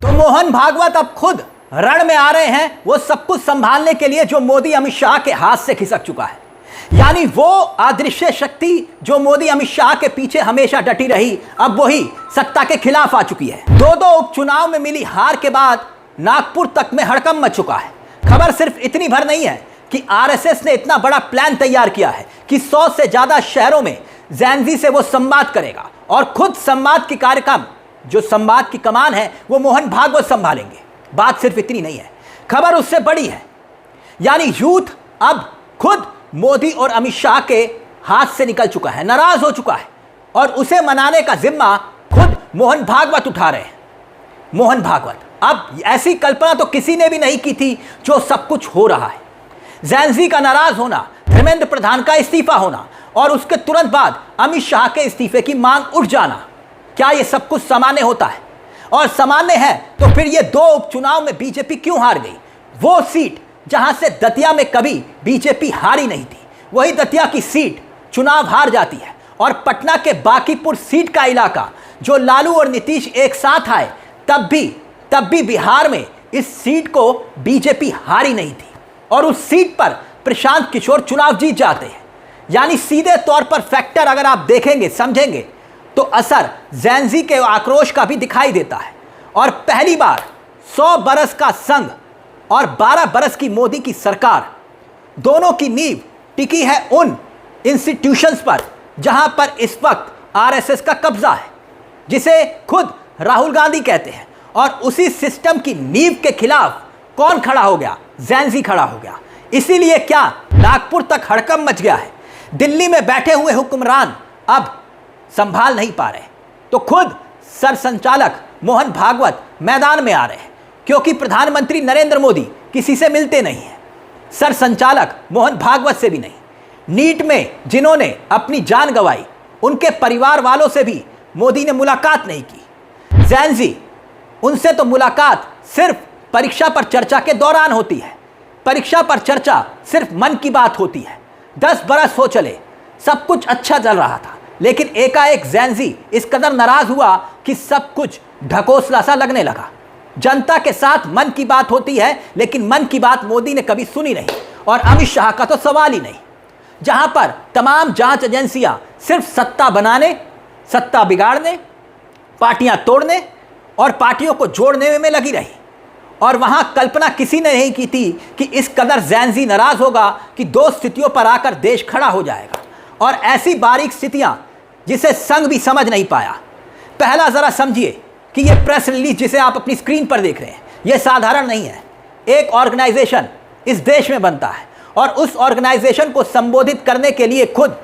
तो मोहन भागवत अब खुद रण में आ रहे हैं वो सब कुछ संभालने के लिए जो मोदी अमित शाह के हाथ से खिसक चुका है। यानी वो अदृश्य शक्ति जो मोदी अमित शाह के पीछे हमेशा डटी रही, अब वही सत्ता के खिलाफ आ चुकी है। दो उपचुनाव में मिली हार के बाद नागपुर तक में हड़कंप मच चुका है। खबर सिर्फ इतनी भर नहीं है कि आरएसएस ने इतना बड़ा प्लान तैयार किया है कि 100 से ज्यादा शहरों में जैनजी से वो संवाद करेगा और खुद संवाद की कार्यक्रम जो संवाद की कमान है वो मोहन भागवत संभालेंगे। बात सिर्फ इतनी नहीं है, खबर उससे बड़ी है। यानी यूथ अब खुद मोदी और अमित शाह के हाथ से निकल चुका है, नाराज हो चुका है और उसे मनाने का जिम्मा खुद मोहन भागवत उठा रहे हैं। मोहन भागवत, अब ऐसी कल्पना तो किसी ने भी नहीं की थी जो सब कुछ हो रहा है। जैनजी का नाराज होना, धर्मेंद्र प्रधान का इस्तीफा होना और उसके तुरंत बाद अमित शाह के इस्तीफे की मांग उठ जाना, क्या यह सब कुछ सामान्य होता है? और सामान्य है तो फिर ये 2 उपचुनाव में बीजेपी क्यों हार गई? वो सीट जहां से दतिया में कभी बीजेपी हारी नहीं थी, वही दतिया की सीट चुनाव हार जाती है। और पटना के बांकीपुर सीट का इलाका जो लालू और नीतीश एक साथ आए, तब भी बिहार में इस सीट को बीजेपी हारी नहीं थी और उस सीट पर प्रशांत किशोर चुनाव जीत जाते हैं। यानी सीधे तौर पर फैक्टर अगर आप देखेंगे, समझेंगे तो असर जैनजी के आक्रोश का भी दिखाई देता है। और पहली बार 100 बरस का संघ और 12 बरस की मोदी की सरकार, दोनों की नींव टिकी है उन इंस्टीट्यूशंस पर जहां पर इस वक्त आरएसएस का कब्जा है, जिसे खुद राहुल गांधी कहते हैं। और उसी सिस्टम की नींव के खिलाफ कौन खड़ा हो गया? जैनजी खड़ा हो गया। इसीलिए क्या नागपुर तक हड़कंप मच गया है। दिल्ली में बैठे हुए हुक्मरान अब संभाल नहीं पा रहे, तो खुद सरसंचालक मोहन भागवत मैदान में आ रहे हैं, क्योंकि प्रधानमंत्री नरेंद्र मोदी किसी से मिलते नहीं हैं, सरसंचालक मोहन भागवत से भी नहीं। नीट में जिन्होंने अपनी जान गंवाई, उनके परिवार वालों से भी मोदी ने मुलाकात नहीं की। जैनजी, उनसे तो मुलाकात सिर्फ परीक्षा पर चर्चा के दौरान होती है। परीक्षा पर चर्चा सिर्फ मन की बात होती है। 10 बरस हो चले, सब कुछ अच्छा चल रहा था, लेकिन एकाएक जैनजी इस कदर नाराज हुआ कि सब कुछ ढकोसला सा लगने लगा। जनता के साथ मन की बात होती है, लेकिन मन की बात मोदी ने कभी सुनी नहीं और अमित शाह का तो सवाल ही नहीं। जहां पर तमाम जांच एजेंसियां सिर्फ सत्ता बनाने, सत्ता बिगाड़ने, पार्टियां तोड़ने और पार्टियों को जोड़ने में लगी रही। और वहां कल्पना किसी ने नहीं की थी कि इस कदर जैनजी नाराज होगा कि 2 स्थितियों पर आकर देश खड़ा हो जाएगा। और ऐसी बारीक स्थितियां जिसे संघ भी समझ नहीं पाया। पहला जरा समझिए कि यह प्रेस रिलीज जिसे आप अपनी स्क्रीन पर देख रहे हैं, यह साधारण नहीं है। एक ऑर्गेनाइजेशन इस देश में बनता है और उस ऑर्गेनाइजेशन को संबोधित करने के लिए खुद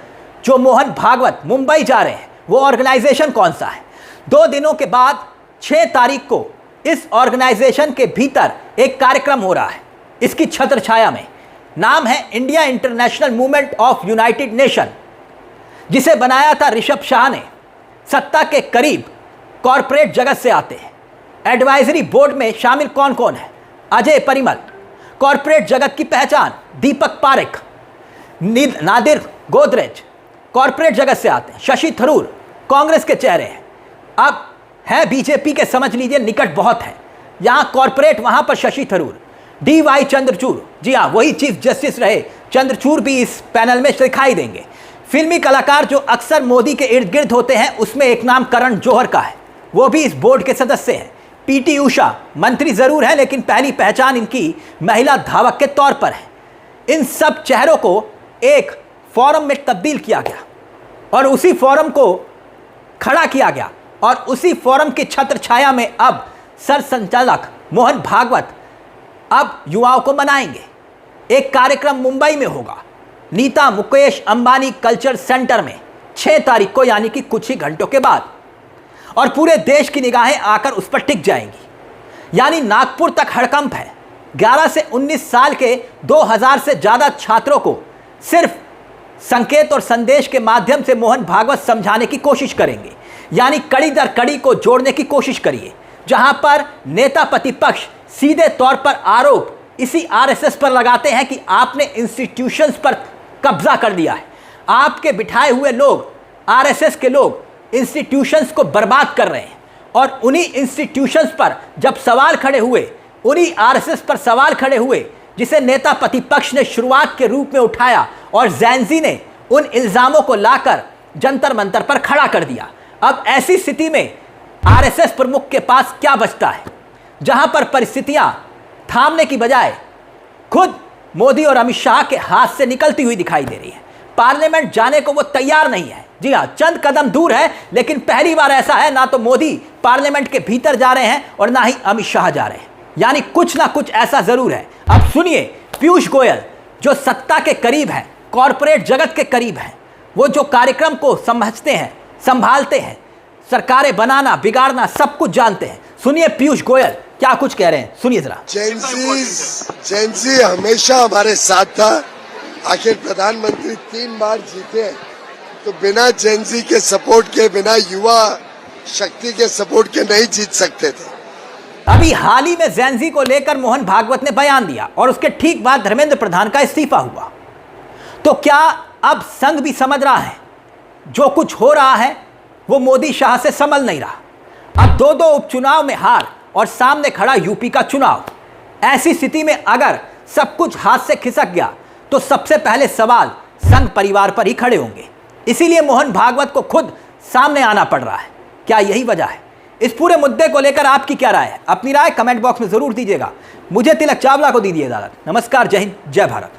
जो मोहन भागवत मुंबई जा रहे हैं, वो ऑर्गेनाइजेशन कौन सा है? 2 दिनों के बाद 6 तारीख को इस ऑर्गेनाइजेशन के भीतर एक कार्यक्रम हो रहा है। इसकी छत्र छाया में नाम है India international movement of United nation, जिसे बनाया था ऋषभ शाह ने। सत्ता के करीब कॉरपोरेट जगत से आते हैं। एडवाइजरी बोर्ड में शामिल कौन कौन है? अजय परिमल, कॉरपोरेट जगत की पहचान। दीपक पारेख, नादिर गोदरेज, कॉरपोरेट जगत से आते हैं। शशि थरूर, कांग्रेस के चेहरे हैं, अब है बीजेपी के, समझ लीजिए निकट बहुत है। यहां कॉरपोरेट, वहां पर शशि थरूर। DY चंद्रचूड़, जी हाँ, वही चीफ जस्टिस रहे चंद्रचूड़ भी इस पैनल में दिखाई देंगे। फिल्मी कलाकार जो अक्सर मोदी के इर्द गिर्द होते हैं, उसमें एक नाम करण जौहर का है, वो भी इस बोर्ड के सदस्य हैं। PT उषा मंत्री जरूर है, लेकिन पहली पहचान इनकी महिला धावक के तौर पर है। इन सब चेहरों को एक फोरम में तब्दील किया गया और उसी फोरम को खड़ा किया गया और उसी फोरम की छत्र छाया में अब सरसंचालक मोहन भागवत अब युवाओं को मनाएंगे। एक कार्यक्रम मुंबई में होगा, नीता मुकेश अंबानी कल्चर सेंटर में 6 तारीख को, यानी कि कुछ ही घंटों के बाद। और पूरे देश की निगाहें आकर उस पर टिक जाएंगी। यानी नागपुर तक हड़कंप है। 11 से 19 साल के 2000 से ज़्यादा छात्रों को सिर्फ संकेत और संदेश के माध्यम से मोहन भागवत समझाने की कोशिश करेंगे। यानी कड़ी दर कड़ी को जोड़ने की कोशिश करिए। जहां पर नेता प्रतिपक्ष सीधे तौर पर आरोप इसी आरएसएस पर लगाते हैं कि आपने इंस्टीट्यूशंस पर कब्जा कर दिया है, आपके बिठाए हुए लोग, आरएसएस के लोग इंस्टीट्यूशंस को बर्बाद कर रहे हैं। और उन्हीं इंस्टीट्यूशंस पर जब सवाल खड़े हुए, उन्हीं आरएसएस पर सवाल खड़े हुए जिसे नेता प्रतिपक्ष ने शुरुआत के रूप में उठाया और ज़ैंज़ी ने उन इल्ज़ामों को लाकर जंतर मंतर पर खड़ा कर दिया। अब ऐसी स्थिति में आरएसएस प्रमुख के पास क्या बचता है, जहां पर परिस्थितियां थामने की बजाय खुद मोदी और अमित शाह के हाथ से निकलती हुई दिखाई दे रही है। पार्लियामेंट जाने को वो तैयार नहीं है। जी हां, चंद कदम दूर है, लेकिन पहली बार ऐसा है ना तो मोदी पार्लियामेंट के भीतर जा रहे हैं और ना ही अमित शाह जा रहे हैं। यानी कुछ ना कुछ ऐसा जरूर है। अब सुनिए, पीयूष गोयल जो सत्ता के करीब हैं, कॉरपोरेट जगत के करीब हैं, वो जो कार्यक्रम को समझते हैं, संभालते हैं, सरकारें बनाना बिगाड़ना सब कुछ जानते हैं। सुनिए पीयूष गोयल क्या कुछ कह रहे हैं, सुनिए जरा। जेंजी हमेशा हमारे साथ था। आखिर प्रधानमंत्री 3 बार जीते, तो बिना जेंजी के सपोर्ट के, बिना युवा शक्ति के सपोर्ट के नहीं जीत सकते थे। अभी हाल ही में जेंजी को लेकर मोहन भागवत ने बयान दिया और उसके ठीक बाद धर्मेंद्र प्रधान का इस्तीफा हुआ। तो क्या अब संघ भी समझ रहा है जो कुछ हो रहा है वो मोदी शाह से संभल नहीं रहा। अब 2 उपचुनाव में हार और सामने खड़ा यूपी का चुनाव। ऐसी स्थिति में अगर सब कुछ हाथ से खिसक गया तो सबसे पहले सवाल संघ परिवार पर ही खड़े होंगे। इसीलिए मोहन भागवत को खुद सामने आना पड़ रहा है। क्या यही वजह है? इस पूरे मुद्दे को लेकर आपकी क्या राय है? अपनी राय कमेंट बॉक्स में जरूर दीजिएगा। मुझे तिलक चावला को दीजिए इजाजत। नमस्कार, जय हिंद, जय भारत।